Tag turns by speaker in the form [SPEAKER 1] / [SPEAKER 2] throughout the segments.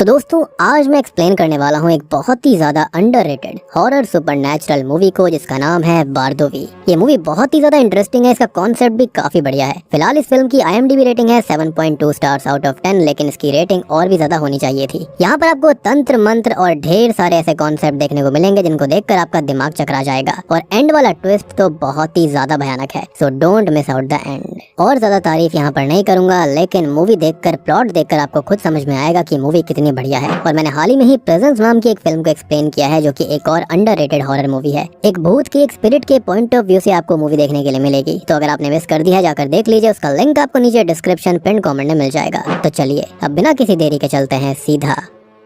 [SPEAKER 1] तो दोस्तों आज मैं एक्सप्लेन करने वाला हूँ एक बहुत ही ज्यादा अंडररेटेड हॉरर सुपरनैचुरल मूवी को जिसका नाम है बारदोवी। ये मूवी बहुत ही ज्यादा इंटरेस्टिंग है, इसका कॉन्सेप्ट भी काफी बढ़िया है। फिलहाल इस फिल्म की IMDb रेटिंग है 7.2 स्टार्स आउट ऑफ 10, लेकिन इसकी रेटिंग और भी ज्यादा होनी चाहिए थी। यहाँ पर आपको तंत्र मंत्र और ढेर सारे ऐसे कॉन्सेप्ट देखने को मिलेंगे जिनको देखकर आपका दिमाग चकरा जाएगा, और एंड वाला ट्विस्ट तो बहुत ही ज्यादा भयानक है। So don't miss out the end. और ज्यादा तारीफ यहाँ पर नहीं करूंगा, लेकिन मूवी देखकर प्लॉट देखकर आपको खुद समझ में आएगा कि मूवी कितनी बढ़िया है। और मैंने हाल ही में ही प्रेजेंस नाम की एक फिल्म को एक्सप्लेन किया है जो कि एक और अंडररेटेड हॉरर मूवी है। एक भूत की एक स्पिरिट के पॉइंट ऑफ व्यू से आपको मूवी देखने के लिए मिलेगी। तो अगर आपने मिस कर दिया है जाकर देख लीजिए, उसका लिंक आपको नीचे डिस्क्रिप्शन पिन कमेंट में मिल जाएगा। तो चलिए अब बिना किसी देरी के चलते हैं सीधा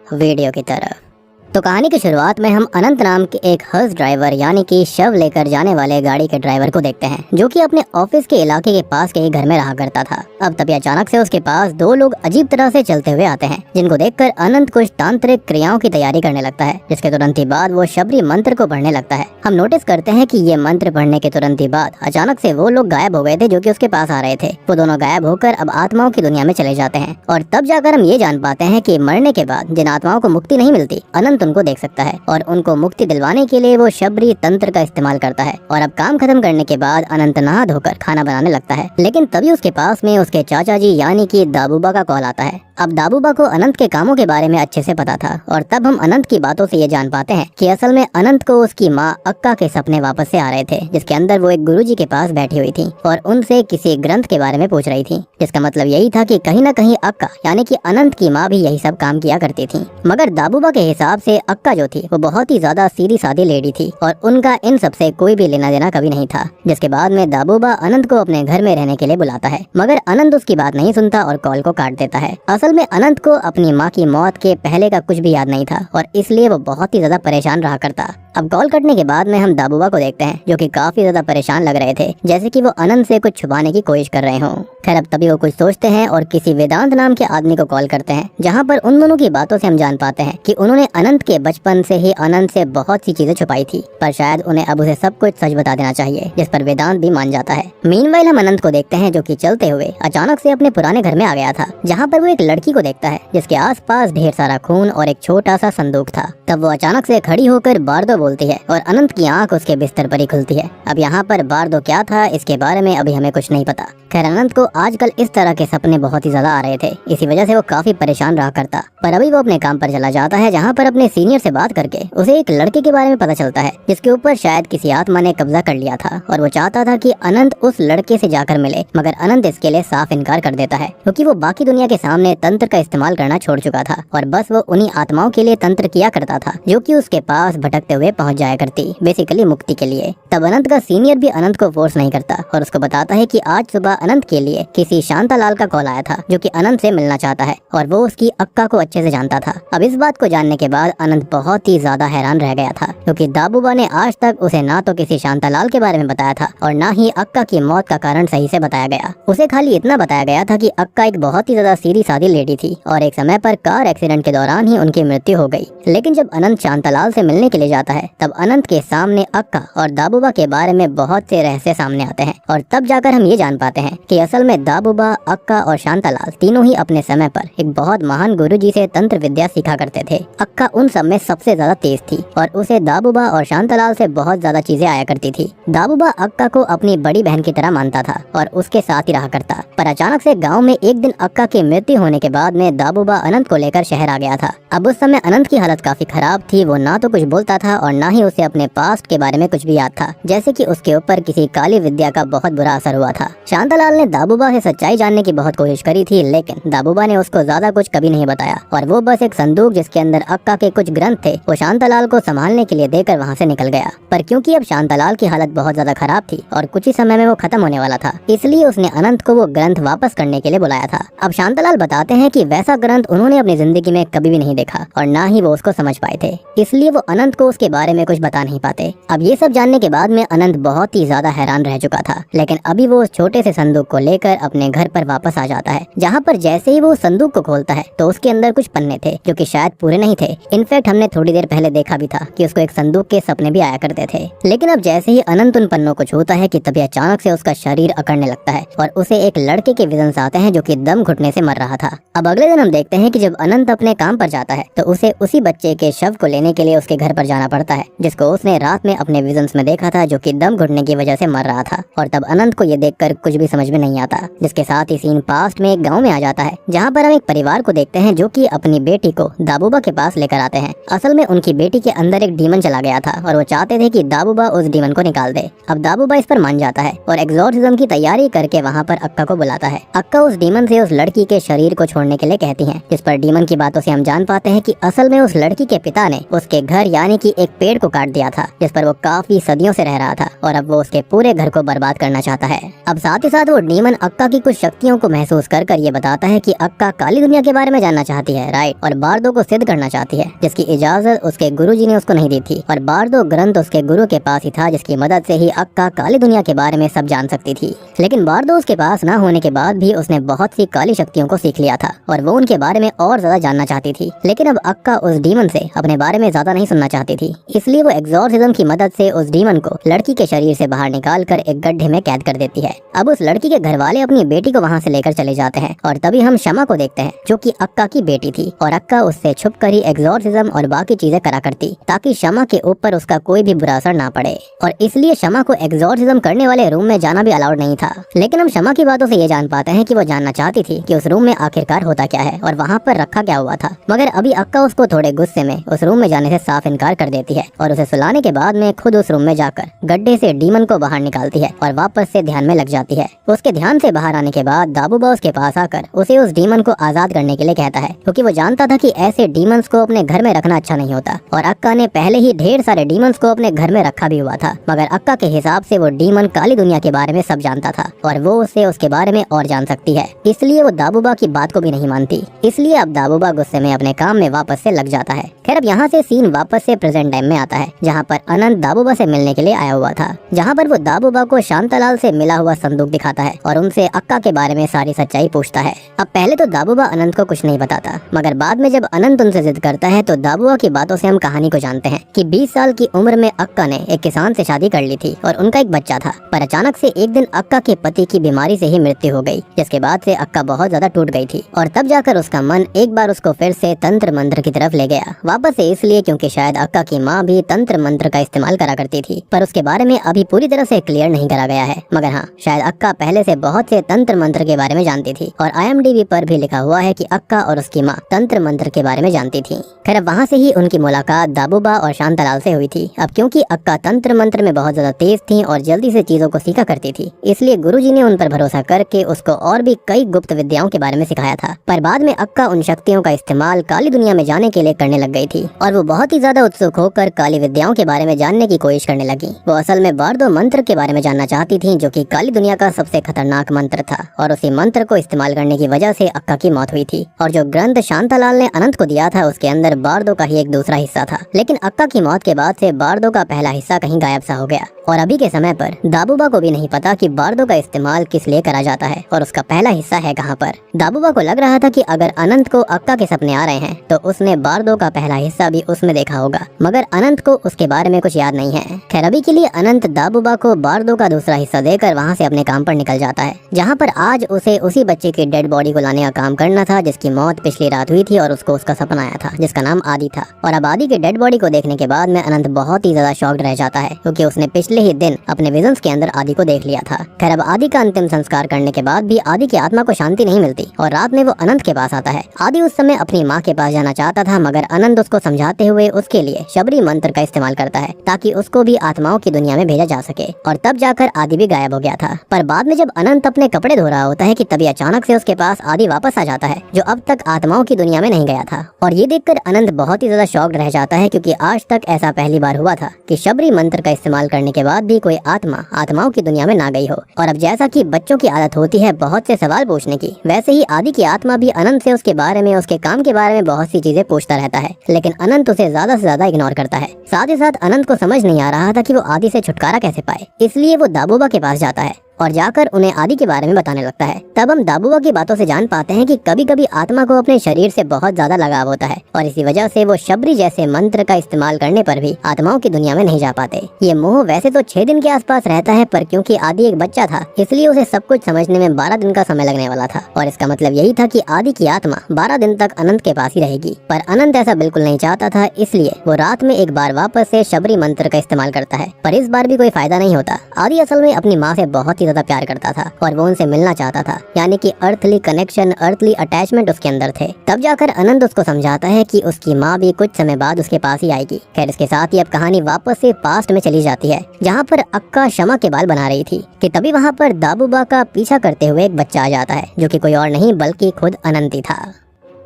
[SPEAKER 1] वीडियो की तरफ। तो कहानी की शुरुआत में हम अनंत नाम के एक हर्स ड्राइवर यानी कि शव लेकर जाने वाले गाड़ी के ड्राइवर को देखते हैं, जो कि अपने ऑफिस के इलाके के पास के ही घर में रहा करता था। अब तभी अचानक से उसके पास दो लोग अजीब तरह से चलते हुए आते हैं, जिनको देखकर अनंत कुछ तांत्रिक क्रियाओं की तैयारी करने लगता है, जिसके तुरंत ही बाद वो शबरी मंत्र को पढ़ने लगता है। हम नोटिस करते हैं कि ये मंत्र पढ़ने के तुरंत ही बाद अचानक से वो लोग गायब हो गए थे जो कि उसके पास आ रहे थे। वो दोनों गायब होकर अब आत्माओं की दुनिया में चले जाते हैं, और तब जाकर हम ये जान पाते हैं कि मरने के बाद जिन आत्माओं को मुक्ति नहीं मिलती, अनंत उनको देख सकता है और उनको मुक्ति दिलवाने के लिए वो शबरी तंत्र का इस्तेमाल करता है। और अब काम खत्म करने के बाद अनंत नहा धोकर खाना बनाने लगता है, लेकिन तभी उसके पास में उसके चाचा जी यानी कि दाबूबा का कॉल आता है। अब दाबूबा को अनंत के कामों के बारे में अच्छे से पता था, और तब हम अनंत की बातों से ये जान पाते हैं कि असल में अनंत को उसकी माँ अक्का के सपने वापस से आ रहे थे, जिसके अंदर वो एक गुरुजी के पास बैठी हुई थी और उनसे किसी ग्रंथ के बारे में पूछ रही थी, जिसका मतलब यही था कि कहीं न कहीं अक्का यानी कि अनंत की माँ भी यही सब काम किया करती थी। मगर दाबूबा के हिसाब से अक्का जो थी वो बहुत ही ज्यादा सीधी सादी लेडी थी और उनका इन सब से कोई भी लेना देना कभी नहीं था। जिसके बाद में दाबूबा अनंत को अपने घर में रहने के लिए बुलाता है, मगर अनंत उसकी बात नहीं सुनता और कॉल को काट देता है। असल में अनंत को अपनी माँ की मौत के पहले का कुछ भी याद नहीं था और इसलिए वो बहुत ही ज्यादा परेशान रहा करता। अब कॉल कटने के बाद में हम दाबूबा को देखते हैं, जो कि काफी ज्यादा परेशान लग रहे थे, जैसे कि वो अनंत से कुछ छुपाने की कोशिश कर रहे हों। खैर अब तभी वो कुछ सोचते हैं और किसी वेदांत नाम के आदमी को कॉल करते हैं, जहाँ पर उन दोनों की बातों से हम जान पाते हैं कि उन्होंने अनंत के बचपन से ही अनंत से बहुत सी चीजें छुपाई थी, पर शायद उन्हें अब उसे सब कुछ सच बता देना चाहिए, जिस पर वेदांत भी मान जाता है। मीनवाइल हम अनंत को देखते हैं, जो कि चलते हुए अचानक से अपने पुराने घर में आ गया था, जहाँ पर वो एक लड़की को देखता है जिसके आसपास ढेर सारा खून और एक छोटा सा संदूक था। तब वो अचानक से खड़ी होकर बारदो बोलती है और अनंत की आंख उसके बिस्तर पर ही खुलती है। अब यहाँ पर बारदो क्या था इसके बारे में अभी हमें कुछ नहीं पता। खैर अनंत को आजकल इस तरह के सपने बहुत ही ज्यादा आ रहे थे, इसी वजह से वो काफी परेशान रहा करता। पर अभी वो अपने काम पर चला जाता है, जहाँ पर अपने सीनियर से बात करके उसे एक लड़के के बारे में पता चलता है जिसके ऊपर शायद किसी आत्मा ने कब्जा कर लिया था, और वो चाहता था कि अनंत उस लड़के से जाकर मिले, मगर अनंत इसके लिए साफ इनकार कर देता है, क्योंकि वो बाकी दुनिया के सामने तंत्र का इस्तेमाल करना छोड़ चुका था और बस वो उन्हीं आत्माओं के लिए तंत्र किया करता था जो कि उसके पास भटकते हुए पहुंच जाया करती, बेसिकली मुक्ति के लिए। तब अनंत का सीनियर भी अनंत को फोर्स नहीं करता और उसको बताता है कि आज सुबह अनंत के लिए किसी शांतालाल का कॉल आया था, जो कि अनंत से मिलना चाहता है और वो उसकी अक्का को अच्छे से जानता था। अब इस बात को जानने के बाद अनंत बहुत ही ज्यादा हैरान रह गया था, क्योंकि दाबूबा ने आज तक उसे ना तो किसी शांतालाल के बारे में बताया था और ना ही अक्का की मौत का कारण सही से बताया गया। उसे खाली इतना बताया गया था कि अक्का एक बहुत ही ज्यादा सीधी सादी लेडी थी और एक समय पर कार एक्सीडेंट के दौरान ही उनकी मृत्यु हो गई। लेकिन जब अनंत शांतालाल से मिलने के लिए जाता है, तब अनंत के सामने अक्का और दाबूबा के बारे में बहुत से रहस्य सामने आते हैं, और तब जाकर हम ये जान पाते हैं कि असल में दाबूबा, अक्का और शांतालाल तीनों ही अपने समय पर एक बहुत महान गुरुजी से तंत्र विद्या सीखा करते थे। अक्का उन सब में सबसे ज्यादा तेज थी और उसे दाबूबा और शांतालाल से बहुत ज्यादा चीजें आया करती थी। दाबूबा अक्का को अपनी बड़ी बहन की तरह मानता था और उसके साथ ही रहा करता। पर अचानक से गाँव में एक दिन अक्का की मृत्यु होने के बाद में दाबूबा अनंत को लेकर शहर आ गया था। अब उस समय अनंत की हालत काफी खराब थी, वो ना तो कुछ बोलता था और ना ही उसे अपने पास्ट के बारे में कुछ भी याद था, जैसे कि उसके ऊपर किसी काली विद्या का बहुत बुरा असर हुआ था। शांतालाल ने दाबूबा से सच्चाई जानने की बहुत कोशिश करी थी, लेकिन दाबूबा ने उसको ज्यादा कुछ कभी नहीं बताया और वो बस एक संदूक जिसके अंदर अक्का के कुछ ग्रंथ थे वो शांतालाल को संभालने के लिए देकर वहाँ से निकल गया। पर क्योंकि अब शांतालाल की हालत बहुत ज्यादा खराब थी और कुछ ही समय में वो खत्म होने वाला था, इसलिए उसने अनंत को वो ग्रंथ वापस करने के लिए बुलाया था। अब शांतालाल बताते हैं कि वैसा ग्रंथ उन्होंने अपनी जिंदगी में कभी भी नहीं देखा और ना ही वो उसको समझ पाए थे, इसलिए वो अनंत को उसके बारे बारे में कुछ बता नहीं पाते। अब ये सब जानने के बाद में अनंत बहुत ही ज्यादा हैरान रह चुका था, लेकिन अभी वो उस छोटे से संदूक को लेकर अपने घर पर वापस आ जाता है, जहाँ पर जैसे ही वो उस संदूक को खोलता है तो उसके अंदर कुछ पन्ने थे जो कि शायद पूरे नहीं थे। इनफैक्ट हमने थोड़ी देर पहले देखा भी था कि उसको एक संदूक के सपने भी आया करते थे। लेकिन अब जैसे ही अनंत उन पन्नों को छूता है कि तभी अचानक से उसका शरीर अकड़ने लगता है और उसे एक लड़के के विजन्स आते हैं जो कि दम घुटने से मर रहा था। अब अगले दिन हम देखते हैं कि जब अनंत अपने काम पर जाता है तो उसे उसी बच्चे के शव को लेने के लिए उसके घर पर जाना पड़ता है, जिसको उसने रात में अपने विजन्स में देखा था, जो कि दम घुटने की वजह से मर रहा था। और तब अनंत को ये देखकर कुछ भी समझ में नहीं आता, जिसके साथ ही सीन पास्ट में एक गाँव में आ जाता है, जहाँ पर हम एक परिवार को देखते हैं जो कि अपनी बेटी को दाबूबा के पास लेकर आते हैं। असल में उनकी बेटी के अंदर एक डीमन चला गया था और वो चाहते थे कि दाबूबा उस डीमन को निकाल दे। अब दाबूबा इस पर मान जाता है और एग्जॉर्सिज्म की तैयारी करके वहाँ पर अक्का को बुलाता है। अक्का उस डीमन से उस लड़की के शरीर को छोड़ने के लिए कहती है, जिस पर डीमन की बातों से हम जान पाते हैं कि असल में उस लड़की के पिता ने उसके घर यानी कि एक पेड़ को काट दिया था, जिस पर वो काफी सदियों से रह रहा था और अब वो उसके पूरे घर को बर्बाद करना चाहता है। अब साथ ही साथ वो डीमन अक्का की कुछ शक्तियों को महसूस कर ये बताता है कि अक्का काली दुनिया के बारे में जानना चाहती है, राइट, और बार्दो को सिद्ध करना चाहती है, जिसकी इजाजत उसके गुरुजी ने उसको नहीं दी थी। और बार्दो ग्रंथ उसके गुरु के पास ही था, जिसकी मदद से ही अक्का काली दुनिया के बारे में सब जान सकती थी। लेकिन बार्दो उसके पास न होने के बाद भी उसने बहुत सी काली शक्तियों को सीख लिया था और वो उनके बारे में और ज्यादा जानना चाहती थी। लेकिन अब अक्का उस डीमन से अपने बारे में ज्यादा नहीं सुनना चाहती थी, इसलिए वो एग्जॉर्सिज्म की मदद से उस डीमन को लड़की के शरीर से बाहर निकाल कर एक गड्ढे में कैद कर देती है। अब उस लड़की के घर वाले अपनी बेटी को वहाँ से लेकर चले जाते हैं और तभी हम शमा को देखते हैं, जो कि अक्का की बेटी थी और अक्का उससे छुप कर ही एग्जॉर्सिज्म और बाकी चीजें करा करती, ताकि शमा के ऊपर उसका कोई भी बुरा असर ना पड़े। और इसलिए शमा को एग्जॉर्सिज्म करने वाले रूम में जाना भी अलाउड नहीं था। लेकिन हम शमा की बातों से ये जान पाते हैं कि वो जानना चाहती थी कि उस रूम में आखिरकार होता क्या है और वहाँ पर रखा क्या हुआ था। मगर अभी अक्का उसको थोड़े गुस्से में उस रूम में जाने से साफ इनकार कर देती है और उसे सुलाने के बाद में खुद उस रूम में जाकर गड्ढे से डीमन को बाहर निकालती है और वापस से ध्यान में लग जाती है। उसके ध्यान से बाहर आने के बाद दाबूबा उसके पास आकर उसे उस डीमन को आजाद करने के लिए कहता है, क्योंकि वो जानता था कि ऐसे डीमंस को अपने घर में रखना अच्छा नहीं होता और अक्का ने पहले ही ढेर सारे डीमंस को अपने घर में रखा भी हुआ था। मगर अक्का के हिसाब से वो डीमन काली दुनिया के बारे में सब जानता था और वो उसे उसके बारे में और जान सकती है, इसलिए वो दाबूबा की बात को भी नहीं मानती। इसलिए अब दाबूबा गुस्से में अपने काम में वापस से लग जाता है। खैर अब यहाँ से सीन वापस से प्रेजेंट टाइम में आता है, जहाँ पर अनंत दाबूबा से मिलने के लिए आया हुआ था, जहाँ पर वो दाबूबा को शांतालाल से मिला हुआ संदूक दिखाता है और उनसे अक्का के बारे में सारी सच्चाई पूछता है। अब पहले तो दाबूबा अनंत को कुछ नहीं बताता, मगर बाद में जब अनंत उनसे जिद करता है तो दाबूबा की बातों से हम कहानी को जानते हैं कि 20 साल की उम्र में अक्का ने एक किसान से शादी कर ली थी और उनका एक बच्चा था। पर अचानक से एक दिन अक्का के पति की बीमारी से ही मृत्यु हो गई, जिसके बाद से अक्का बहुत ज्यादा टूट गई थी और तब जाकर उसका मन एक बार उसको फिर से तंत्र मंत्र की तरफ ले गया। वापस से इसलिए क्योंकि शायद अक्का की माँ भी तंत्र मंत्र का इस्तेमाल करा करती थी, पर उसके बारे में अभी पूरी तरह से क्लियर नहीं करा गया है। मगर हाँ, शायद अक्का पहले से बहुत से तंत्र मंत्र के बारे में जानती थी और IMDb पर भी लिखा हुआ है कि अक्का और उसकी माँ तंत्र मंत्र के बारे में जानती थी। खैर अब वहाँ से ही उनकी मुलाकात दाबूबा और शांतालाल से हुई थी। अब क्योंकि अक्का तंत्र मंत्र में बहुत ज्यादा तेज थी और जल्दी से चीजों को सीखा करती थी, इसलिए गुरुजी ने उन पर भरोसा करके उसको और भी कई गुप्त विद्याओं के बारे में सिखाया था। पर बाद में अक्का उन शक्तियों का इस्तेमाल काली दुनिया में जाने के लिए करने लग गई थी और वो बहुत ही ज्यादा उत्सुक होकर काली विद्याओं के बारे में जानने की कोशिश करने लगी। वो असल में बार्दो मंत्र के बारे में जानना चाहती थी, जो कि काली दुनिया का सबसे खतरनाक मंत्र था और उसी मंत्र को इस्तेमाल करने की वजह से अक्का की मौत हुई थी। और जो ग्रंथ शांतालाल ने अनंत को दिया था उसके अंदर बार्दो का ही एक दूसरा हिस्सा था, लेकिन अक्का की मौत के बाद से बार्दो का पहला हिस्सा कहीं गायब सा हो गया और अभी के समय पर दाबूबा को भी नहीं पता कि बार्दो का इस्तेमाल किस लिए करा जाता है और उसका पहला हिस्सा है कहाँ पर। दाबूबा को लग रहा था कि अगर अनंत को अक्का के सपने आ रहे हैं तो उसने बार्दो का पहला हिस्सा भी उसमें देखा होगा, मगर अनंत को उसके बारे में कुछ याद नहीं है। खैर अभी के लिए अनंत दाबूबा को बार्दो का दूसरा हिस्सा देकर वहाँ से अपने काम पर निकल जाता है, जहाँ पर आज उसे उसी बच्चे की डेड बॉडी को लाने का काम करना था, जिसकी मौत पिछली रात हुई थी और उसको उसका सपना आया था, जिसका नाम आदि था। और अब आदि की डेड बॉडी को देखने के बाद में अनंत बहुत ही ज्यादा शॉक्ड रह जाता है, क्योंकि उसने पिछले ही दिन अपने विजन्स के अंदर आदि को देख लिया था। खैर अब आदि का अंतिम संस्कार करने के बाद भी आदि की आत्मा को शांति नहीं मिलती और रात में वो अनंत के पास आता है। आदि उस समय अपनी माँ के पास जाना चाहता था, मगर अनंत उसको समझाते हुए उसके लिए शबरी मंत्र का इस्तेमाल करता है ताकि उसको भी आत्माओं की दुनिया में भेजा जा सके और तब जाकर आदि भी गायब हो गया था। पर बाद में जब अनंत अपने कपड़े धो रहा होता है कि तभी अचानक से उसके पास आदि वापस आ जाता है, जो अब तक आत्माओं की दुनिया में नहीं गया था। और ये देखकर अनंत बहुत ही ज्यादा शॉक्ड रह जाता है, क्योंकि आज तक ऐसा पहली बार हुआ था कि शबरी मंत्र का इस्तेमाल करने के बाद भी कोई आत्मा आत्माओं की दुनिया में ना गई हो। और अब जैसा कि बच्चों की आदत होती है बहुत से सवाल पूछने की, वैसे ही आदि की आत्मा भी अनंत से उसके बारे में, उसके काम के बारे में बहुत सी चीजें पूछता रहता है, लेकिन अनंत उसे ज्यादा से ज्यादा इग्नोर करता है। साथ ही साथ अनंत को समझ नहीं आ रहा था कि वो आदि से छुटकारा कैसे पाए, इसलिए वो दाबोबा के पास जाता है और जाकर उन्हें आदि के बारे में बताने लगता है। तब हम दाबोबा की बातों से जान पाते हैं कि कभी कभी आत्मा को अपने शरीर से बहुत ज्यादा लगाव होता है और इसी वजह से वो शबरी जैसे मंत्र का इस्तेमाल करने पर भी आत्माओं की दुनिया में नहीं जा पाते। ये मोह वैसे तो 6 दिन के आसपास रहता है, पर क्योंकि आदि एक बच्चा था इसलिए उसे सब कुछ समझने में 12 दिन का समय लगने वाला था और इसका मतलब यही था कि आदि की आत्मा 12 दिन तक अनंत के पास ही रहेगी। पर अनंत ऐसा बिल्कुल नहीं चाहता था, इसलिए वो रात में एक बार वापस से शबरी मंत्र का इस्तेमाल करता है, पर इस बार भी कोई फायदा नहीं होता। आदि असल में अपनी माँ से बहुत ज्यादा प्यार करता था और वो उनसे मिलना चाहता था, यानी कि अर्थली कनेक्शन, अर्थली अटैचमेंट उसके अंदर थे। तब जाकर अनंत उसको समझाता है कि उसकी माँ भी कुछ समय बाद उसके पास ही आएगी। खैर इसके साथ ही अब कहानी वापस से पास्ट में चली जाती है, जहाँ पर अक्का शमा के बाल बना रही थी कि तभी वहाँ पर दाबूबा का पीछा करते हुए एक बच्चा आ जाता है, जो कि कोई और नहीं बल्कि खुद अनंत ही था।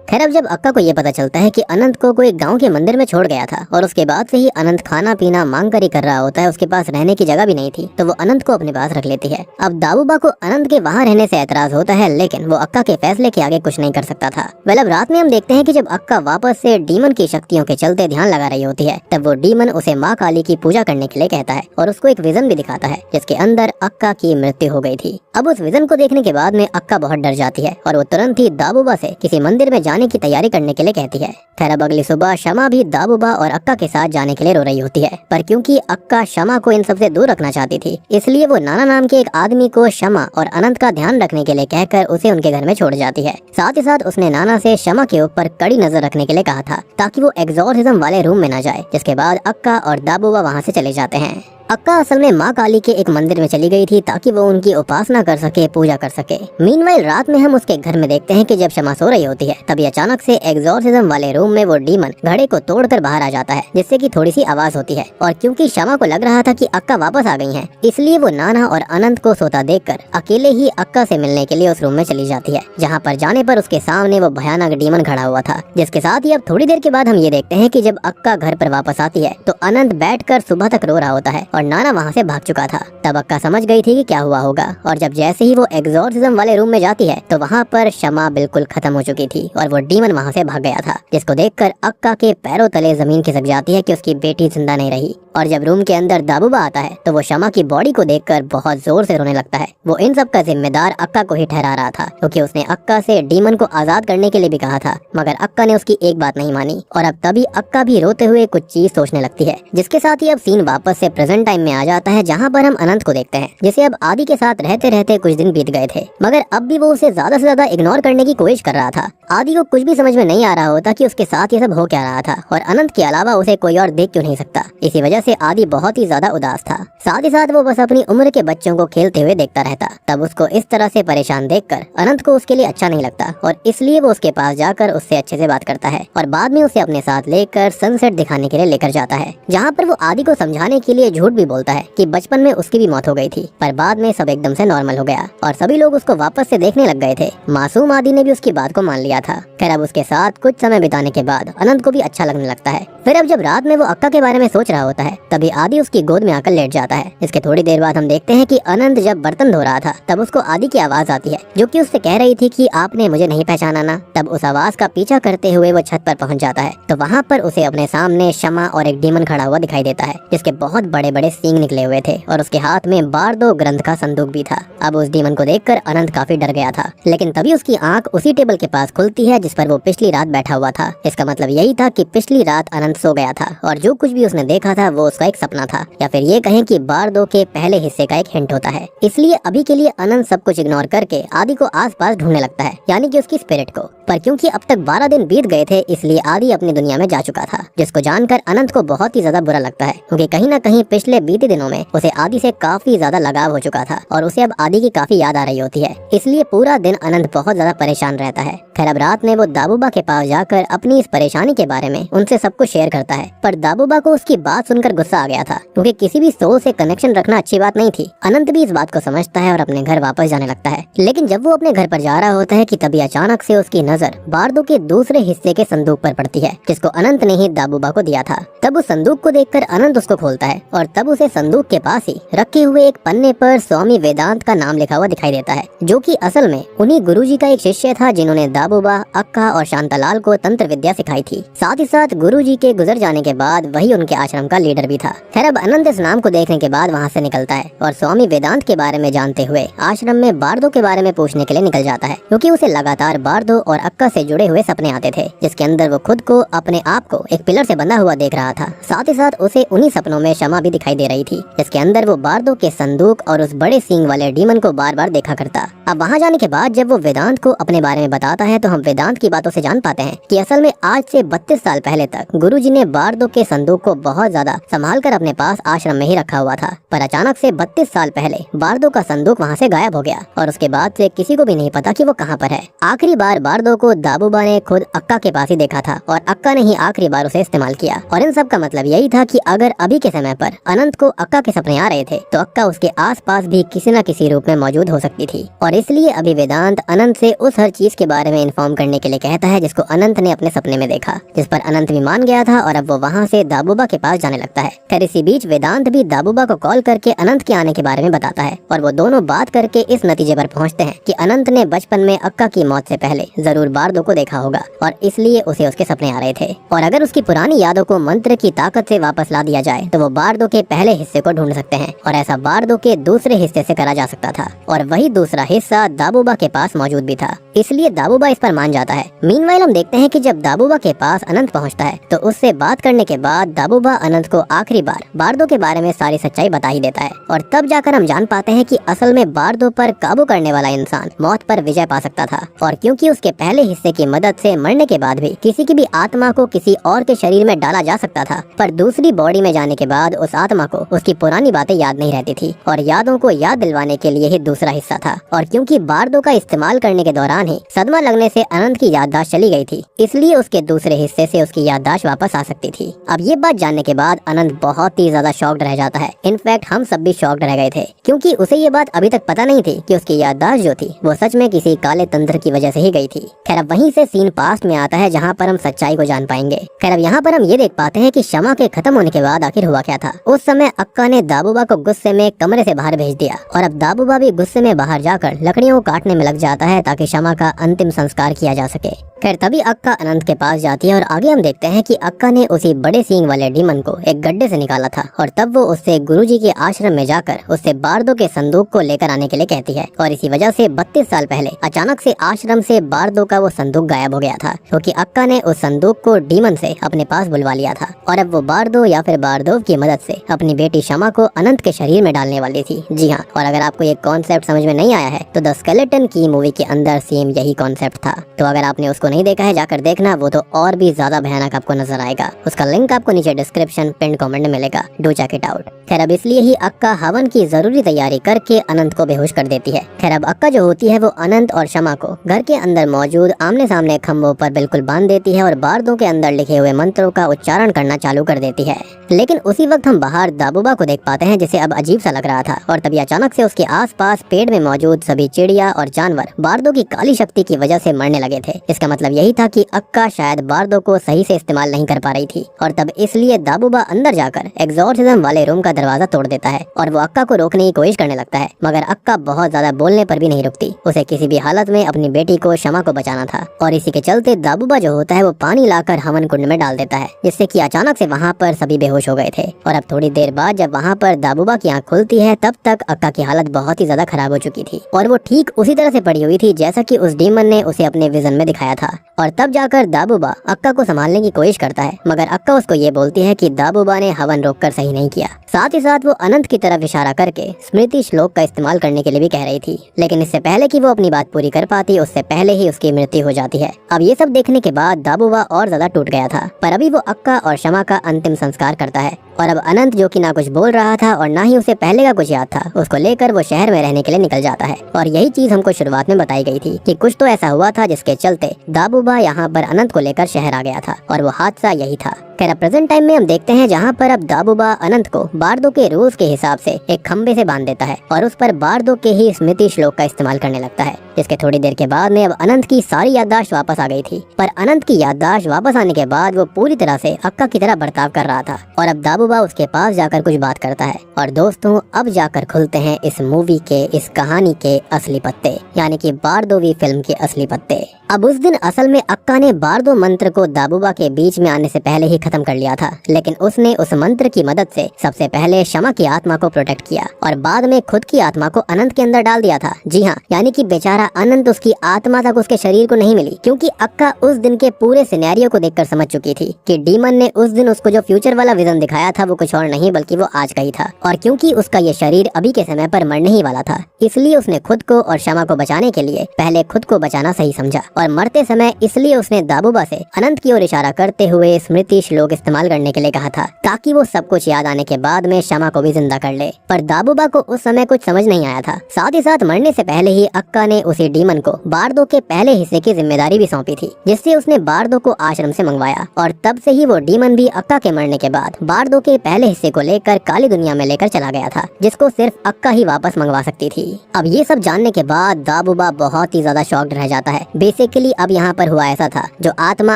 [SPEAKER 1] खैर अब जब अक्का को ये पता चलता है कि अनंत को कोई गांव के मंदिर में छोड़ गया था और उसके बाद से ही अनंत खाना पीना मांग कर ही कर रहा होता है, उसके पास रहने की जगह भी नहीं थी, तो वो अनंत को अपने पास रख लेती है। अब दाबूबा को अनंत के वहाँ रहने से एतराज होता है, लेकिन वो अक्का के फैसले के आगे कुछ नहीं कर सकता था। अब रात में हम देखते हैं कि जब अक्का वापस से डीमन की शक्तियों के चलते ध्यान लगा रही होती है, तब वो डीमन उसे माँ काली की पूजा करने के लिए कहता है और उसको एक विजन भी दिखाता है जिसके अंदर अक्का की मृत्यु हो गई थी। अब उस विजन को देखने के बाद में अक्का बहुत डर जाती है और वो तुरंत ही दाबूबा से किसी मंदिर में जाने की तैयारी करने के लिए कहती है। खैर अब अगली सुबह शमा भी दाबूबा और अक्का के साथ जाने के लिए रो रही होती है, पर क्योंकि अक्का शमा को इन सबसे दूर रखना चाहती थी, इसलिए वो नाना नाम के एक आदमी को शमा और अनंत का ध्यान रखने के लिए कहकर उसे उनके घर में छोड़ जाती है। साथ ही साथ उसने नाना से शमा के ऊपर कड़ी नजर रखने के लिए कहा था ताकि वो एग्जॉर्सिज्म वाले रूम में न जाए, जिसके बाद अक्का और दाबूबा वहाँ से चले जाते हैं। अक्का असल में माँ काली के एक मंदिर में चली गई थी ताकि वो उनकी उपासना कर सके, पूजा कर सके। मीनवाइल रात में हम उसके घर में देखते हैं कि जब शमा सो रही होती है, तभी अचानक से एग्जॉर्सिज्म वाले रूम में वो डीमन घड़े को तोड़कर बाहर आ जाता है, जिससे कि थोड़ी सी आवाज होती है। और क्योंकि शमा को लग रहा था कि अक्का वापस आ गई है, इसलिए वो नाना और अनंत को सोता देखकर अकेले ही अक्का से मिलने के लिए उस रूम में चली जाती है, जहाँ पर जाने पर उसके सामने वो भयानक डीमन खड़ा हुआ था। जिसके साथ ही अब थोड़ी देर के बाद हम ये देखते हैं कि जब अक्का घर पर वापस आती है तो अनंत बैठकर सुबह तक रो रहा होता है और नाना वहाँ से भाग चुका था। तब अक्का समझ गई थी कि क्या हुआ होगा, और जब जैसे ही वो एग्जॉर्सिज्म वाले रूम में जाती है तो वहाँ पर शमा बिल्कुल खत्म हो चुकी थी और वो डीमन वहाँ से भाग गया था, जिसको देखकर अक्का के पैरों तले जमीन खिसक जाती है कि उसकी बेटी जिंदा नहीं रही। और जब रूम के अंदर दाबूबा आता है तो वो शमा की बॉडी को देखकर बहुत जोर से रोने लगता है। वो इन सब का जिम्मेदार अक्का को ही ठहरा रहा था, क्योंकि उसने अक्का से डीमन को आजाद करने के लिए भी कहा था, मगर अक्का ने उसकी एक बात नहीं मानी। और अब तभी अक्का भी रोते हुए कुछ चीज सोचने लगती है, जिसके साथ ही अब सीन वापस से प्रेजेंट टाइम में आ जाता है, जहाँ पर हम अनंत को देखते हैं, जिसे अब आदि के साथ रहते रहते कुछ दिन बीत गए थे, मगर अब भी वो उसे ज्यादा से ज्यादा इग्नोर करने की कोशिश कर रहा था। आदि को कुछ भी समझ में नहीं आ रहा होता कि उसके साथ ये सब हो क्या रहा था, और अनंत के अलावा उसे कोई और देख क्यों नहीं सकता। इसी वजह से आदि बहुत ही ज्यादा उदास था। साथ ही साथ वो बस अपनी उम्र के बच्चों को खेलते हुए देखता रहता। तब उसको इस तरह से परेशान देखकर अनंत को उसके लिए अच्छा नहीं लगता, और इसलिए वो उसके पास जाकर उससे अच्छे से बात करता है और बाद में उसे अपने साथ लेकर सनसेट दिखाने के लिए लेकर जाता है, जहाँ पर वो आदि को समझाने के लिए झूठ भी बोलता है कि बचपन में उसकी भी मौत हो गई थी, पर बाद में सब एकदम से नॉर्मल हो गया और सभी लोग उसको वापस से देखने लग गए थे। मासूम आदि ने भी उसकी बात को मान लिया था। खैर अब उसके साथ कुछ समय बिताने के बाद अनंत को भी अच्छा लगने लगता है। फिर अब जब रात में वो अक्का के बारे में सोच रहा होता है, तभी आदि उसकी गोद में आकर लेट जाता है। इसके थोड़ी देर बाद हम देखते हैं कि अनंत जब बर्तन धो रहा था, तब उसको आदि की आवाज आती है, जो कि उससे कह रही थी कि आपने मुझे नहीं पहचाना ना। तब उस आवाज का पीछा करते हुए वो छत पर पहुंच जाता है, तो वहाँ पर उसे अपने सामने शमा और एक डीमन खड़ा हुआ दिखाई देता है, जिसके बहुत बड़े बड़े सींग निकले हुए थे और उसके हाथ में बारदो ग्रंथ का संदूक भी था। अब उस डीमन को देखकर अनंत काफी डर गया था, लेकिन तभी उसकी आंख उसी टेबल के पास खुलती है जिस पर वो पिछली रात बैठा हुआ था। इसका मतलब यही था कि पिछली रात अनंत सो गया था और जो कुछ भी उसने देखा था वो उसका एक सपना था, या फिर ये कहें कि बारदो के पहले हिस्से का एक हिंट होता है। इसलिए अभी के लिए अनंत सब कुछ इग्नोर करके आदि को आसपास ढूंढने लगता है, यानी कि उसकी स्पिरिट को। पर क्योंकि अब तक 12 दिन बीत गए थे, इसलिए आदि अपनी दुनिया में जा चुका था, जिसको जानकर अनंत को बहुत ही ज्यादा बुरा लगता है, क्योंकि कहीं ना कहीं पिछले बीते दिनों में उसे आदि से काफी ज्यादा लगाव हो चुका था और उसे अब आदि की काफी याद आ रही होती है। इसलिए पूरा दिन अनंत बहुत ज्यादा परेशान रहता है। खैर अब रात में वो दाबूबा के पास जाकर अपनी इस परेशानी के बारे में उनसे सब कुछ शेयर करता है, पर दाबूबा को उसकी बात सुनकर गुस्सा आ गया था, क्योंकि किसी भी सोल से कनेक्शन रखना अच्छी बात नहीं थी। अनंत भी इस बात को समझता है और अपने घर वापस जाने लगता है। लेकिन जब वो अपने घर पर जा रहा होता है कि तभी अचानक से उसकी नजर बारदो के दूसरे हिस्से के संदूक पर पड़ती है, जिसको अनंत ने ही दाबूबा को दिया था। तब उस संदूक को देखकर अनंत उसको खोलता है और तब उसे संदूक के पास ही रखे हुए एक पन्ने पर स्वामी वेदांत का नाम लिखा हुआ दिखाई देता है, जो कि असल में उन्हीं गुरुजी का एक शिष्य था जिन्होंने दाबोबा, अक्का और शांतालाल को तंत्र विद्या सिखाई थी। साथ ही साथ गुरुजी के गुजर जाने के बाद वही उनके आश्रम का लीडर भी था। खैर अब अनंत इस नाम को देखने के बाद वहाँ से निकलता है और स्वामी वेदांत के बारे में जानते हुए आश्रम में बार्दो के बारे में पूछने के लिए निकल जाता है, क्योंकि उसे लगातार बार्दो और अक्का से जुड़े हुए सपने आते थे, जिसके अंदर वो खुद को अपने आप को एक पिलर से बंधा हुआ देख रहा था। साथ ही साथ उसे उन्हीं सपनों में शमा भी दिखाई दे रही थी, जिसके अंदर वो बार्दो के संदूक और उस बड़े सींग वाले डीमन को बार बार देखा करता। अब वहाँ जाने के बाद जब वो वेदांत को अपने बारे में बताता है तो हम वेदांत की बातों से जान पाते हैं कि असल में आज से 32 साल पहले तक गुरुजी ने बार्दो के संदूक को बहुत ज्यादा संभाल कर अपने पास आश्रम में ही रखा हुआ था, पर अचानक से 32 साल पहले बार्दो का संदूक वहाँ से गायब हो गया और उसके बाद से किसी को भी नहीं पता कि वो कहाँ पर है। आखिरी बार बार्दो को दाबोबा ने खुद अक्का के पास ही देखा था और अक्का ने ही आखिरी बार उसे इस्तेमाल किया, और इन सब का मतलब यही था कि अगर अभी के समय पर अनंत को अक्का के सपने आ रहे थे तो अक्का उसके आसपास भी किसी न किसी रूप में मौजूद हो सकती थी। और इसलिए अभी वेदांत अनंत से उस हर चीज के बारे में इन्फॉर्म करने के लिए कहता है जिसको अनंत ने अपने सपने में देखा, जिस पर अनंत भी मान गया था और अब वो वहाँ से दाबोबा के पास जाने लगता है। खैर इसी बीच वेदांत भी दाबोबा को कॉल करके अनंत के आने के बारे में बताता है और वो दोनों बात करके इस नतीजे पर पहुँचते हैं कि अनंत ने बचपन में अक्का की मौत से पहले जरूर बार्दो को देखा होगा और इसलिए उसे उसके सपने आ रहे थे, और अगर उसकी पुरानी यादों को मंत्र की ताकत से वापस ला दिया जाए तो वो बार्दो के पहले हिस्से को ढूंढ सकते हैं, और ऐसा बार्दो के दूसरे हिस्से से करा जा सकता था, और वही दूसरा हिस्सा दाबोबा के पास मौजूद भी था, इसलिए दाबोबा इस पर मान जाता है। मीनवाइल हम देखते हैं कि जब दाबोबा के पास अनंत पहुंचता है तो उससे बात करने के बाद दाबोबा अनंत को आखिरी बार बार्दो के बारे में सारी सच्चाई बता ही देता है, और तब जाकर हम जान पाते हैं कि असल में बार्दो पर काबू करने वाला इंसान मौत पर विजय पा सकता था, और क्योंकि उसके पहले हिस्से की मदद से मरने के बाद भी किसी की भी आत्मा को किसी और के शरीर में डाला जा सकता था, पर दूसरी बॉडी में जाने के बाद उस आत्मा को उसकी पुरानी बातें याद नहीं रहती थी और यादों को याद दिलवाने के लिए ही दूसरा हिस्सा था। और क्योंकि बार्दो का इस्तेमाल करने के दौरान ही सदमा लगने से अनंत की याददाश्त चली गई थी, इसलिए उसके दूसरे हिस्से से उसकी याददाश्त वापस आ सकती थी। अब ये बात जानने के बाद अनंत बहुत ही ज्यादा शॉक्ड रह जाता है। इनफैक्ट हम सब भी शॉक्ड रह गए थे, क्योंकि उसे ये बात अभी तक पता नहीं थी कि उसकी याददाश्त जो थी वो सच में किसी काले तंत्र की वजह से ही गई थी। खैर अब वहीं से सीन पास्ट में आता है जहाँ पर हम सच्चाई को जान पाएंगे। खैर अब यहाँ पर हम ये देख पाते हैं कि शमा के खत्म होने के बाद आखिर हुआ क्या था। उस समय अक्का ने दाबोबा को गुस्से में कमरे से बाहर भेज दिया और अब दाबोबा भी गुस्से में बाहर जाकर लकड़ियों को काटने में लग जाता है ताकि शमा का अंतिम संस्कार किया जा सके। खैर तभी अक्का अनंत के पास जाती है और आगे हम देखते हैं कि अक्का ने उसी बड़े सींग वाले डीमन को एक गड्ढे से निकाला था और तब वो उससे गुरुजी के आश्रम में जाकर उससे बार्दो के संदूक को लेकर आने के लिए कहती है, और इसी वजह से 32 साल पहले अचानक से आश्रम से बार्दो का वो संदूक गायब हो गया था, क्योंकि अक्का ने उस संदूक को डीमन से अपने पास बुलवा लिया था और अब वो बार्दो या फिर बार्दोव की मदद से अपनी बेटी शमा को अनंत के शरीर में डालने वाली थी। जी हाँ, और अगर आपको ये कॉन्सेप्ट समझ में नहीं आया है तो द स्केलेटन की मूवी के अंदर सेम यही कॉन्सेप्ट था, तो अगर आपने उसको नहीं देखा है जाकर देखना, वो तो और भी ज्यादा भयानक आपको नजर आएगा। उसका लिंक आपको नीचे डिस्क्रिप्शन पिन कमेंट में मिलेगा, डू चेक इट आउट। खैर अब इसलिए ही अक्का हवन की जरूरी तैयारी करके अनंत को बेहोश कर देती है। खैर अब अक्का जो होती है वो अनंत और शमा को घर के अंदर मौजूद आमने सामने खंभों पर बिल्कुल बांध देती है और बार्दों के अंदर लिखे हुए मंत्रों का उच्चारण करना चालू कर देती है। लेकिन उसी वक्त हम बाहर दाबोबा को देख पाते हैं जिसे अब अजीब सा लग रहा था, और तभी अचानक से उसके आसपास पेड़ में मौजूद सभी चिड़िया और जानवर बार्दों की काली शक्ति की वजह से मरने लगे थे। इसका मतलब यही था कि अक्का शायद बार्दो को सही से इस्तेमाल नहीं कर पा रही थी, और तब इसलिए दाबोबा अंदर जाकर एग्जॉर्सिज्म वाले रूम का दरवाजा तोड़ देता है और वो अक्का को रोकने की कोशिश करने लगता है, मगर अक्का बहुत ज्यादा बोलने पर भी नहीं रुकती। उसे किसी भी हालत में अपनी बेटी को शमा को बचाना था, और इसी के चलते दाबोबा जो होता है वो पानी लाकर हवन कुंड में डाल देता है, जिससे कि अचानक से वहाँ पर सभी बेहोश हो गए थे। और अब थोड़ी देर बाद जब वहाँ पर दाबोबा की आंख खुलती है तब तक अक्का की हालत बहुत ही ज्यादा खराब हो चुकी थी और वो ठीक उसी तरह से पड़ी हुई थी जैसा कि उस डीमन ने उसे अपने विजन में दिखाया था। और तब जाकर दाबोबा अक्का को संभालने की कोशिश करता है, मगर अक्का उसको ये बोलती है कि दाबोबा ने हवन रोककर सही नहीं किया। साथ ही साथ वो अनंत की तरफ इशारा करके स्मृति श्लोक का इस्तेमाल करने के लिए भी कह रही थी, लेकिन इससे पहले कि वो अपनी बात पूरी कर पाती उससे पहले ही उसकी मृत्यु हो जाती है। अब ये सब देखने के बाद दाबोबा और ज्यादा टूट गया था, पर अभी वो अक्का और शमा का अंतिम संस्कार करता है। और अब अनंत जो कि ना कुछ बोल रहा था और ना ही उसे पहले का कुछ याद था, उसको लेकर वो शहर में रहने के लिए निकल जाता है। और यही चीज हमको शुरुआत में बताई गई थी कि कुछ तो ऐसा हुआ था जिसके चलते दाबोबा यहाँ पर अनंत को लेकर शहर आ गया था, और वो हादसा यही था। खैर प्रेजेंट टाइम में हम देखते हैं जहाँ पर अब दाबोबा अनंत को बार्दो के रूल्स के हिसाब से एक खंबे से बांध देता है और उस पर बार्दो के ही स्मृति श्लोक का इस्तेमाल करने लगता है, जिसके थोड़ी देर के बाद में अब अनंत की सारी याददाश्त वापस आ गई थी। पर अनंत की याददाश्त वापस आने के बाद वो पूरी तरह से अक्का की तरह बर्ताव कर रहा था, और अब दाबोबा दाबूबा उसके पास जाकर कुछ बात करता है। और दोस्तों अब जाकर खुलते हैं इस मूवी के, इस कहानी के असली पत्ते, यानी कि बारदोवी फिल्म के असली पत्ते। अब उस दिन असल में अक्का ने बारदो मंत्र को दाबूबा के बीच में आने से पहले ही खत्म कर लिया था, लेकिन उसने उस मंत्र की मदद से सबसे पहले शमा की आत्मा को प्रोटेक्ट किया और बाद में खुद की आत्मा को अनंत के अंदर डाल दिया था। जी हाँ, यानी कि बेचारा अनंत उसकी आत्मा तक उसके शरीर को नहीं मिली, क्योंकि अक्का उस दिन के पूरे सिनेरियो को देखकर समझ चुकी थी कि डीमन ने उस दिन उसको जो फ्यूचर वाला विजन दिखाया था वो कुछ और नहीं बल्कि वो आज का ही था। और क्योंकि उसका ये शरीर अभी के समय पर मरने ही वाला था, इसलिए उसने खुद को और शमा को बचाने के लिए पहले खुद को बचाना सही समझा और मरते समय इसलिए उसने दाबूबा से अनंत की ओर इशारा करते हुए स्मृति श्लोक इस्तेमाल करने के लिए कहा था, ताकि वो सब कुछ याद आने के बाद में शमा को भी जिंदा कर ले। पर दाबूबा को उस समय कुछ समझ नहीं आया था। साथ ही साथ मरने से पहले ही अक्का ने उसी डीमन को बारदो के पहले हिस्से की जिम्मेदारी भी सौंपी थी, जिससे उसने बारदो को आश्रम से मंगवाया और तब से ही वो डीमन भी अक्का के मरने के बाद बारदो के पहले हिस्से को लेकर काली दुनिया में लेकर चला गया था, जिसको सिर्फ अक्का ही वापस मंगवा सकती थी। अब ये सब जानने के बाद दाबूबा बहुत ही ज्यादा शॉक्ड रह जाता है। बेसिकली अब यहाँ पर हुआ ऐसा था, जो आत्मा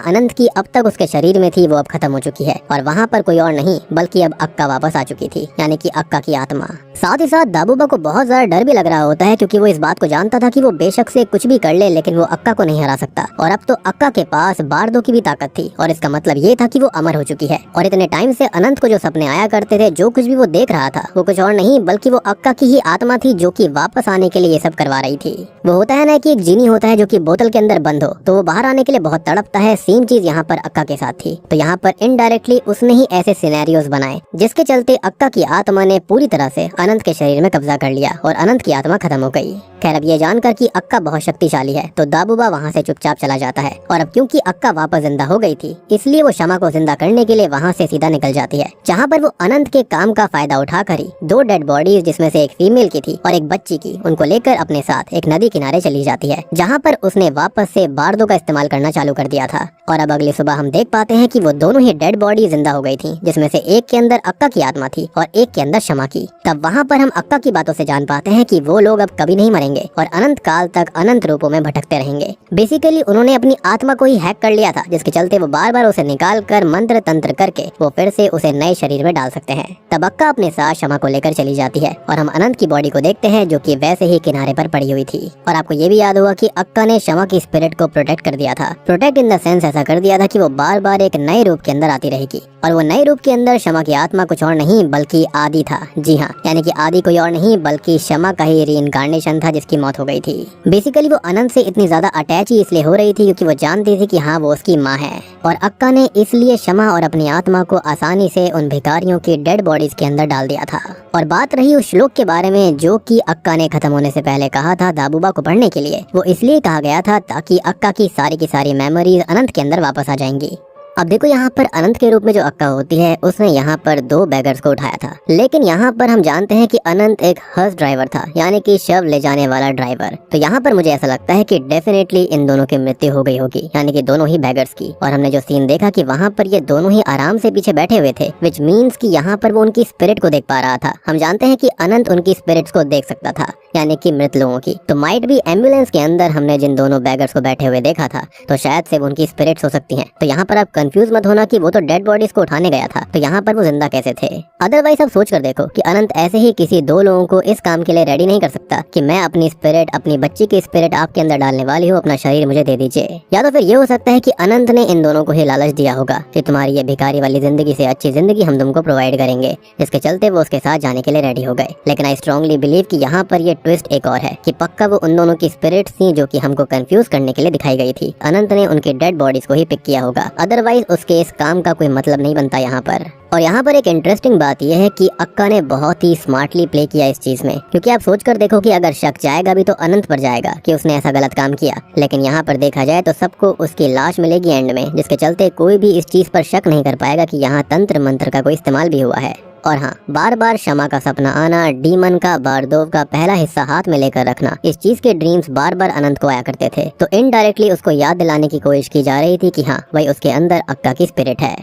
[SPEAKER 1] अनंत की अब तक उसके शरीर में थी वो अब खत्म हो चुकी है और वहाँ पर कोई और नहीं बल्कि अब अक्का वापस आ चुकी थी, यानी कि अक्का की आत्मा। साथ ही साथ दाबूबा को बहुत ज्यादा डर भी लग रहा होता है, क्योंकि वो इस बात को जानता था कि वो बेशक से कुछ भी कर ले लेकिन वो अक्का को नहीं हरा सकता। और अब तो अक्का के पास बारदो की भी ताकत थी और इसका मतलब ये था कि वो अमर हो चुकी है। और इतने टाइम से अनंत को जो सपने आया करते थे, जो कुछ भी वो देख रहा था, वो कुछ और नहीं बल्कि वो अक्का की ही आत्मा थी, जो कि वापस आने के लिए ये सब करवा रही थी। वो होता है ना कि एक जीनी होता है जो कि बोतल के अंदर बंद हो तो वो बाहर आने के लिए बहुत तड़पता है, सेम चीज यहाँ पर अक्का के साथ थी। तो यहाँ पर इनडायरेक्टली उसने ही ऐसे सिनेरियोज बनाए जिसके चलते अक्का की आत्मा ने पूरी तरह से अनंत के शरीर में कब्जा कर लिया और अनंत की आत्मा खत्म हो गई। खैर अब ये जानकर कि अक्का बहुत शक्तिशाली है तो दाबूबा वहाँ से चुपचाप चला जाता है। और अब क्योंकि अक्का वापस जिंदा हो गई थी, इसलिए वो शमा को जिंदा करने के लिए वहाँ से सीधा निकल जाती है, जहाँ पर वो अनंत के काम का फायदा उठाकर ही 2 डेड बॉडीज, जिसमें से एक फीमेल की थी और एक बच्ची की, उनको लेकर अपने साथ एक नदी किनारे चली जाती है, जहाँ पर उसने वापस से बारदो का इस्तेमाल करना चालू कर दिया था। और अब अगली सुबह हम देख पाते हैं कि वो दोनों ही डेड बॉडी जिंदा हो गई थी, जिसमें से एक के अंदर अक्का की आत्मा थी और एक के अंदर शमा की। तब वहाँ पर हम अक्का की बातों से जान पाते हैं कि वो लोग अब कभी नहीं मरेंगे और अनंत काल तक अनंत रूपों में भटकते रहेंगे। बेसिकली उन्होंने अपनी आत्मा को ही हैक कर लिया था, जिसके चलते वो बार बार उसे निकाल कर मंत्र तंत्र करके वो फिर से उसे नए शरीर में डाल सकते हैं। तब अक्का अपने साथ शमा को लेकर चली जाती है और हम अनंत की बॉडी को देखते हैं, जो कि वैसे ही किनारे पर पड़ी हुई थी। और आपको ये भी याद होगा कि अक्का ने शमा की स्पिरिट को प्रोटेक्ट कर दिया था। प्रोटेक्ट इन द सेंस ऐसा कर दिया था कि वो बार बार एक नए रूप के अंदर आती रहेगी और वो नए रूप के अंदर शमा की आत्मा कुछ और नहीं बल्कि आदि था। जी हाँ, यानी कि आदि कोई और नहीं बल्कि शमा का ही रीइंकार्नेशन था, जिसकी मौत हो गई थी। बेसिकली वो अनंत से इतनी ज्यादा अटैच ही इसलिए हो रही थी क्योंकि वो जानती थी कि हाँ वो उसकी माँ है। और अक्का ने इसलिए शमा और अपनी आत्मा को आसानी से उन भिखारियों की डेड बॉडीज के अंदर डाल दिया था। और बात रही उस श्लोक के बारे में जो कि अक्का ने खत्म होने से पहले कहा था दाबूबा को पढ़ने के लिए, वो इसलिए कहा गया था ताकि अक्का की सारी मेमोरीज अनंत के अंदर वापस आ जाएंगी। अब देखो यहाँ पर अनंत के रूप में जो अक्का होती है, उसने यहाँ पर 2 बेगर्स को उठाया था, लेकिन यहाँ पर हम जानते हैं कि अनंत एक हर्स ड्राइवर था, यानी कि शव ले जाने वाला ड्राइवर। तो यहाँ पर मुझे ऐसा लगता है कि डेफिनेटली इन दोनों की मृत्यु हो गई होगी, यानी कि दोनों ही बेगर्स की। और हमने जो सीन देखा कि वहाँ पर ये दोनों ही आराम से पीछे बैठे हुए थे, विच मीन्स कि यहाँ पर वो उनकी स्पिरिट को देख पा रहा था। हम जानते हैं कि अनंत उनकी स्पिरिट्स को देख सकता था, यानी कि मृत लोगों की। तो माइट भी एम्बुलेंस के अंदर हमने जिन दोनों बेगर्स को बैठे हुए देखा था, तो शायद से वो उनकी स्पिरिट्स हो सकती हैं। तो यहाँ पर आप कंफ्यूज मत होना कि वो तो डेड बॉडीज को उठाने गया था, तो यहाँ पर वो जिंदा कैसे थे। अदरवाइज आप सोच कर देखो कि अनंत ऐसे ही किसी 2 लोगों को इस काम के लिए रेडी नहीं कर सकता कि मैं अपनी स्पिरिट, अपनी बच्ची की स्पिरिट आपके अंदर डालने वाली हूँ, अपना शरीर मुझे दे दीजिए। या तो फिर ये हो सकता है कि अनंत ने इन दोनों को ही लालच दिया होगा कि तुम्हारी ये भिखारी वाली जिंदगी से अच्छी जिंदगी हम तुमको प्रोवाइड करेंगे, जिसके चलते वो उसके साथ जाने के लिए रेडी हो गए। लेकिन आई स्ट्रांगली बिलीव कि यहाँ पर ये ट्विस्ट एक और है कि पक्का वो उन दोनों की स्पिरिट्स थी जो कि हमको कंफ्यूज करने के लिए दिखाई गई थी। अनंत ने उनकी डेड बॉडीज को ही पिक किया होगा, अदरवाइज उसके इस काम का कोई मतलब नहीं बनता यहाँ पर। और यहाँ पर एक इंटरेस्टिंग बात यह है कि अक्का ने बहुत ही स्मार्टली प्ले किया इस चीज में, क्योंकि आप सोच कर देखो कि अगर शक जाएगा भी तो अनंत पर जाएगा कि उसने ऐसा गलत काम किया, लेकिन यहाँ पर देखा जाए तो सबको उसकी लाश मिलेगी एंड में, जिसके चलते कोई भी इस चीज पर शक नहीं कर पाएगा कि यहाँ तंत्र मंत्र का कोई इस्तेमाल भी हुआ है। और हाँ, बार बार शमा का सपना आना, डीमन का बारदोव का पहला हिस्सा हाथ में लेकर रखना, इस चीज के ड्रीम्स बार बार अनंत को आया करते थे। तो इनडायरेक्टली उसको याद दिलाने की कोशिश की जा रही थी कि हाँ भाई उसके अंदर अक्का की स्पिरिट है।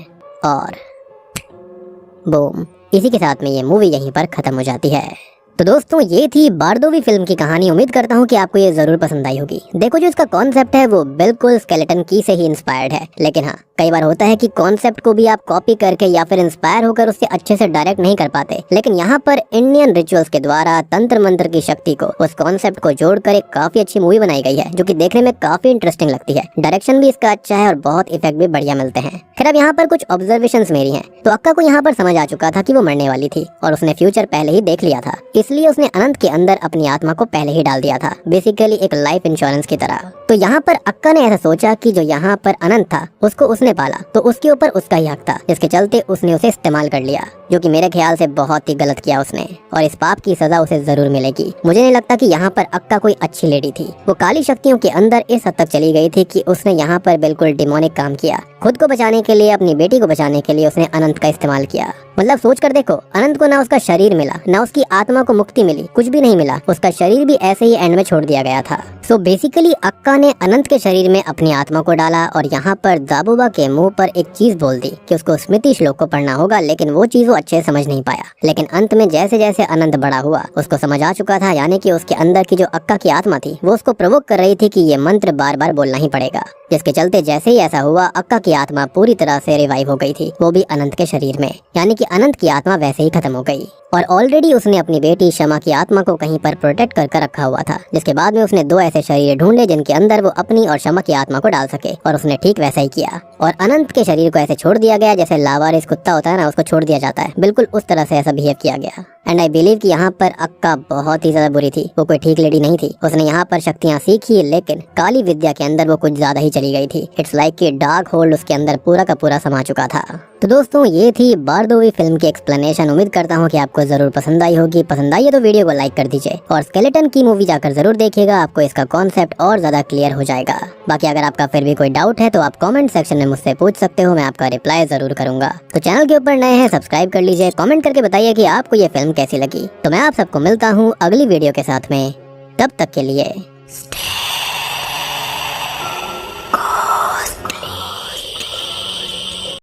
[SPEAKER 1] और बूम, इसी के साथ में ये मूवी यहीं पर खत्म हो जाती है। तो दोस्तों ये थी बारदोवी फिल्म की कहानी। उम्मीद करता हूँ कि आपको ये जरूर पसंद आई होगी। देखो जो इसका कॉन्सेप्ट है वो बिल्कुल स्केलेटन की से ही इंस्पायर्ड है, लेकिन हाँ कई बार होता है कि कॉन्सेप्ट को भी आप कॉपी करके या फिर इंस्पायर होकर उससे अच्छे से डायरेक्ट नहीं कर पाते, लेकिन यहाँ पर इंडियन रिचुअल्स के द्वारा तंत्र मंत्र की शक्ति को उस कॉन्सेप्ट को जोड़कर एक काफी अच्छी मूवी बनाई गई है, जो कि देखने में काफी इंटरेस्टिंग लगती है। डायरेक्शन भी इसका अच्छा है और बहुत इफेक्ट भी बढ़िया मिलते हैं। खैर अब यहाँ पर कुछ ऑब्जर्वेशंस मेरी हैं। तो अक्का को यहाँ पर समझ आ चुका था कि वो मरने वाली थी और उसने फ्यूचर पहले ही देख लिया था, इसलिए उसने अनंत के अंदर अपनी आत्मा को पहले ही डाल दिया था, बेसिकली एक लाइफ इंश्योरेंस की तरह। तो यहाँ पर अक्का ने ऐसा सोचा कि जो यहाँ पर अनंत था उसको उसने पाला तो उसके ऊपर उसका ही हक था, जिसके चलते उसने उसे इस्तेमाल कर लिया, जो कि मेरे ख्याल से बहुत ही गलत किया उसने, और इस पाप की सजा उसे जरूर मिलेगी। मुझे नहीं लगता कि यहाँ पर अक्का कोई अच्छी लेडी थी। वो काली शक्तियों के अंदर इस हद तक चली गई थी कि उसने यहाँ पर बिल्कुल डिमोनिक काम किया। खुद को बचाने के लिए, अपनी बेटी को बचाने के लिए उसने अनंत का इस्तेमाल किया। मतलब सोच कर देखो, अनंत को ना उसका शरीर मिला, ना उसकी आत्मा को मुक्ति मिली, कुछ भी नहीं मिला। उसका शरीर भी ऐसे ही एंड में छोड़ दिया गया था। सो बेसिकली अक्का ने अनंत के शरीर में अपनी आत्मा को डाला और यहाँ पर दाबोबा के मुंह पर एक चीज बोल दी कि उसको स्मृति श्लोक को पढ़ना होगा, लेकिन वो चीज वो अच्छे से समझ नहीं पाया। लेकिन अंत में जैसे जैसे अनंत बड़ा हुआ उसको समझ आ चुका था, यानी कि उसके अंदर की जो अक्का की आत्मा थी वो उसको प्रवोक कर रही थी कि ये मंत्र बार बार बोलना ही पड़ेगा, जिसके चलते जैसे ही ऐसा हुआ अक्का की आत्मा पूरी तरह से रिवाइव हो गई थी, वो भी अनंत के शरीर में। यानी कि अनंत की आत्मा वैसे ही खत्म हो गई और ऑलरेडी उसने अपनी बेटी शमा की आत्मा को कहीं पर प्रोटेक्ट कर रखा हुआ था, जिसके बाद में उसने 2 ऐसे शरीर ढूंढे जिनके अंदर वो अपनी और शमा की आत्मा को डाल सके, और उसने ठीक वैसा ही किया। और अनंत के शरीर को ऐसे छोड़ दिया गया जैसे लावारिस कुत्ता होता है ना, उसको छोड़ दिया जाता है, बिल्कुल उस तरह से ऐसा बिहेव किया गया। एंड आई बिलीव कि यहाँ पर अक्का बहुत ही ज्यादा बुरी थी, वो कोई ठीक लेडी नहीं थी। उसने यहाँ पर शक्तियाँ सीखी, लेकिन काली विद्या के अंदर वो कुछ ज्यादा ही चली गई थी। इट्स लाइक कि डार्क होल्ड उसके अंदर पूरा का पूरा समा चुका था। तो दोस्तों ये थी बारदोवी फिल्म की एक्सप्लेनेशन। उम्मीद करता हूँ कि आपको जरूर पसंद आई होगी। पसंद आई है तो वीडियो को लाइक कर दीजिए और स्केलेटन की मूवी जाकर जरूर देखिएगा, आपको इसका कॉन्सेप्ट और ज्यादा क्लियर हो जाएगा। बाकी अगर आपका फिर भी कोई डाउट है तो आप कमेंट सेक्शन में मुझसे पूछ सकते हो, मैं आपका रिप्लाई जरूर करूंगा। तो चैनल के ऊपर नए हैं सब्सक्राइब कर लीजिए, कमेंट करके बताइए कि आपको ये फिल्म कैसी लगी। तो मैं आप सबको मिलता हूँ अगली वीडियो के साथ में, तब तक के लिए